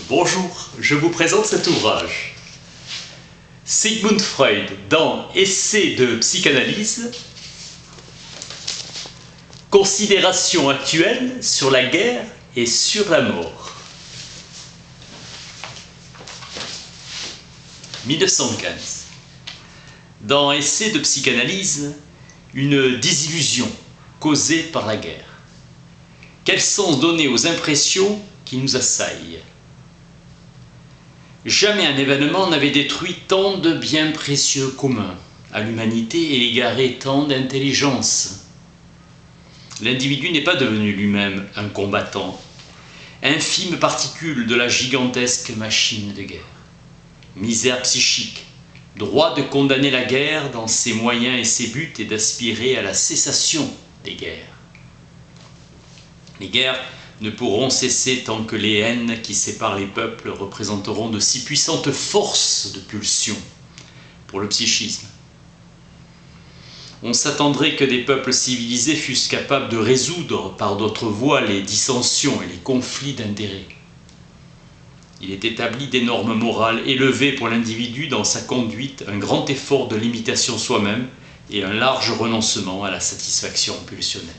Bonjour, je vous présente cet ouvrage. Sigmund Freud, dans Essai de psychanalyse, considérations actuelles sur la guerre et sur la mort. 1915. Dans Essai de psychanalyse, une désillusion causée par la guerre. Quel sens donner aux impressions qui nous assaillent? Jamais un événement n'avait détruit tant de biens précieux communs à l'humanité et égaré tant d'intelligence. L'individu n'est pas devenu lui-même un combattant, infime particule de la gigantesque machine de guerre. Misère psychique, droit de condamner la guerre dans ses moyens et ses buts et d'aspirer à la cessation des guerres. Les guerres ne pourront cesser tant que les haines qui séparent les peuples représenteront de si puissantes forces de pulsion pour le psychisme. On s'attendrait que des peuples civilisés fussent capables de résoudre par d'autres voies les dissensions et les conflits d'intérêts. Il est établi des normes morales élevées pour l'individu dans sa conduite, un grand effort de limitation soi-même et un large renoncement à la satisfaction pulsionnelle.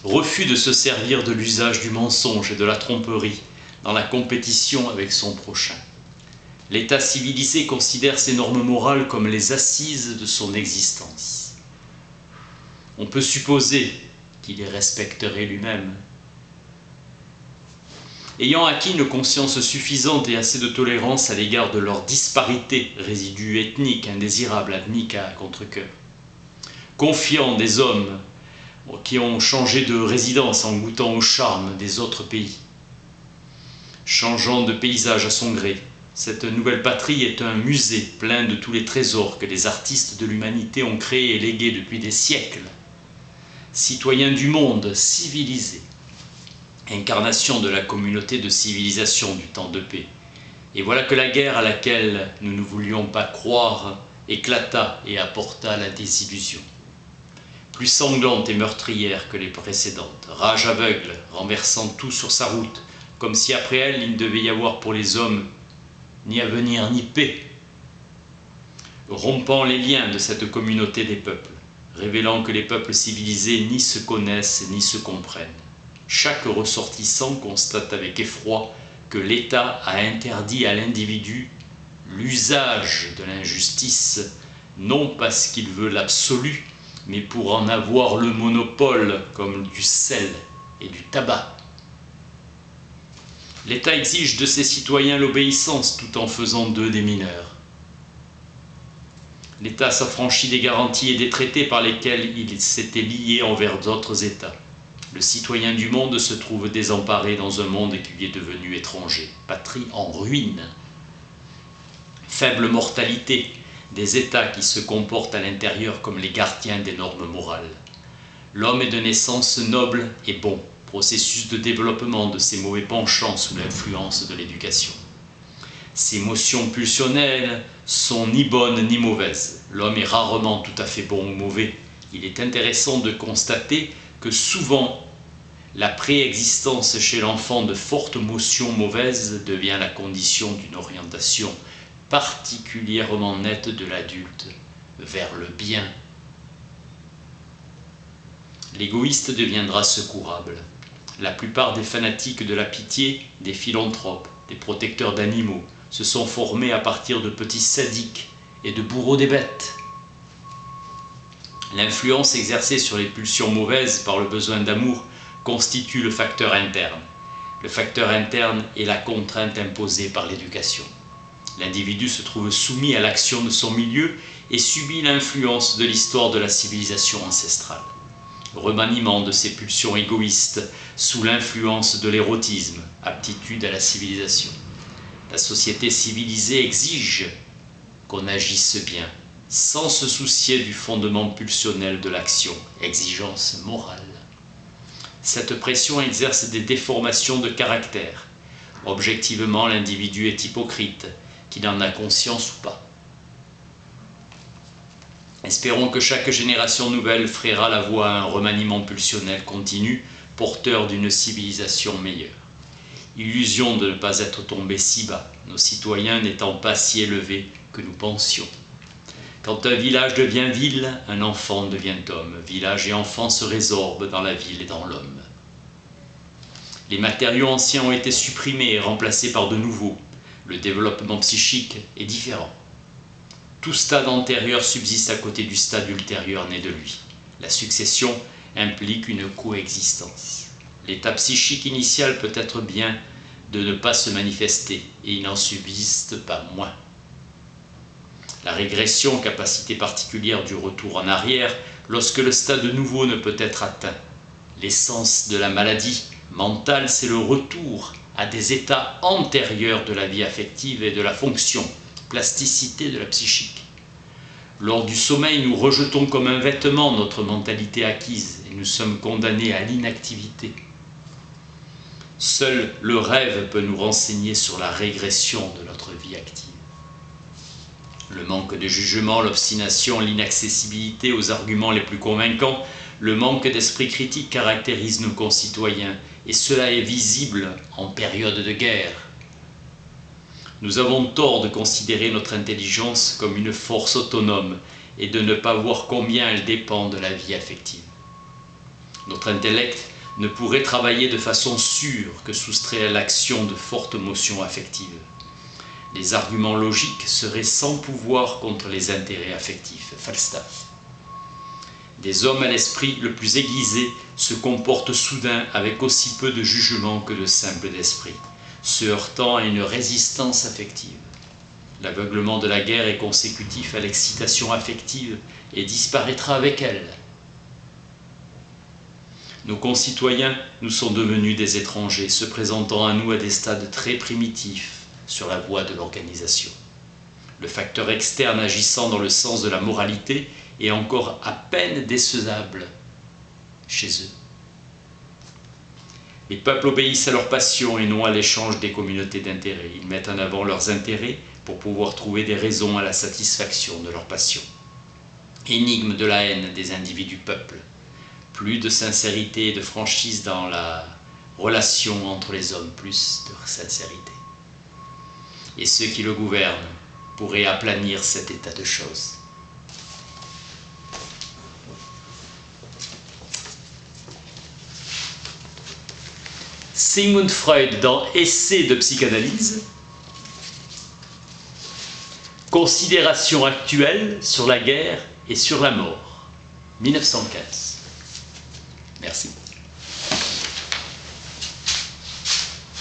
Refus de se servir de l'usage du mensonge et de la tromperie dans la compétition avec son prochain. L'État civilisé considère ces normes morales comme les assises de son existence. On peut supposer qu'il les respecterait lui-même. Ayant acquis une conscience suffisante et assez de tolérance à l'égard de leur disparité, résidus ethniques indésirables admis qu'à contre-cœur, confiant des hommes qui ont changé de résidence en goûtant au charme des autres pays, changeant de paysage à son gré, cette nouvelle patrie est un musée plein de tous les trésors que les artistes de l'humanité ont créés et légués depuis des siècles. Citoyens du monde civilisé, incarnation de la communauté de civilisation du temps de paix. Et voilà que la guerre à laquelle nous ne voulions pas croire éclata et apporta la désillusion. Plus sanglante et meurtrière que les précédentes, rage aveugle, renversant tout sur sa route, comme si après elle, il ne devait y avoir pour les hommes ni avenir ni paix, rompant les liens de cette communauté des peuples, révélant que les peuples civilisés ni se connaissent ni se comprennent. Chaque ressortissant constate avec effroi que l'État a interdit à l'individu l'usage de l'injustice, non parce qu'il veut l'absolu, mais pour en avoir le monopole, comme du sel et du tabac. L'État exige de ses citoyens l'obéissance tout en faisant d'eux des mineurs. L'État s'affranchit des garanties et des traités par lesquels il s'était lié envers d'autres États. Le citoyen du monde se trouve désemparé dans un monde qui lui est devenu étranger, patrie en ruine. Faible mortalité, des États qui se comportent à l'intérieur comme les gardiens des normes morales. L'homme est de naissance noble et bon, processus de développement de ses mauvais penchants sous l'influence de l'éducation. Ses motions pulsionnelles sont ni bonnes ni mauvaises. L'homme est rarement tout à fait bon ou mauvais. Il est intéressant de constater que souvent, la préexistence chez l'enfant de fortes motions mauvaises devient la condition d'une orientation particulièrement nette de l'adulte vers le bien. L'égoïste deviendra secourable. La plupart des fanatiques de la pitié, des philanthropes, des protecteurs d'animaux, se sont formés à partir de petits sadiques et de bourreaux des bêtes. L'influence exercée sur les pulsions mauvaises par le besoin d'amour constitue le facteur interne. Le facteur interne est la contrainte imposée par l'éducation. L'individu se trouve soumis à l'action de son milieu et subit l'influence de l'histoire de la civilisation ancestrale. Remaniement de ses pulsions égoïstes sous l'influence de l'érotisme, aptitude à la civilisation. La société civilisée exige qu'on agisse bien, sans se soucier du fondement pulsionnel de l'action, exigence morale. Cette pression exerce des déformations de caractère. Objectivement, l'individu est hypocrite, qu'il en a conscience ou pas. Espérons que chaque génération nouvelle frayera la voie à un remaniement pulsionnel continu, porteur d'une civilisation meilleure. Illusion de ne pas être tombés si bas, nos citoyens n'étant pas si élevés que nous pensions. Quand un village devient ville, un enfant devient homme. Village et enfant se résorbent dans la ville et dans l'homme. Les matériaux anciens ont été supprimés et remplacés par de nouveaux. Le développement psychique est différent. Tout stade antérieur subsiste à côté du stade ultérieur né de lui. La succession implique une coexistence. L'état psychique initial peut être bien de ne pas se manifester, et il n'en subsiste pas moins. La régression, capacité particulière du retour en arrière, lorsque le stade nouveau ne peut être atteint. L'essence de la maladie mentale, c'est le retour à des états antérieurs de la vie affective et de la fonction, plasticité de la psychique. Lors du sommeil, nous rejetons comme un vêtement notre mentalité acquise et nous sommes condamnés à l'inactivité. Seul le rêve peut nous renseigner sur la régression de notre vie active. Le manque de jugement, l'obstination, l'inaccessibilité aux arguments les plus convaincants, le manque d'esprit critique caractérise nos concitoyens, et cela est visible en période de guerre. Nous avons tort de considérer notre intelligence comme une force autonome et de ne pas voir combien elle dépend de la vie affective. Notre intellect ne pourrait travailler de façon sûre que soustrait à l'action de fortes motions affectives. Les arguments logiques seraient sans pouvoir contre les intérêts affectifs. Falstaff. Des hommes à l'esprit le plus aiguisé se comportent soudain avec aussi peu de jugement que de simple d'esprit, se heurtant à une résistance affective. L'aveuglement de la guerre est consécutif à l'excitation affective et disparaîtra avec elle. Nos concitoyens nous sont devenus des étrangers, se présentant à nous à des stades très primitifs sur la voie de l'organisation. Le facteur externe agissant dans le sens de la moralité est encore à peine décelable chez eux. Les peuples obéissent à leurs passions et non à l'échange des communautés d'intérêts. Ils mettent en avant leurs intérêts pour pouvoir trouver des raisons à la satisfaction de leurs passions. Énigme de la haine des individus peuples. Plus de sincérité et de franchise dans la relation entre les hommes, plus de sincérité. Et ceux qui le gouvernent pourraient aplanir cet état de choses. Sigmund Freud, dans Essai de psychanalyse, Considérations actuelles sur la guerre et sur la mort, 1915. Merci.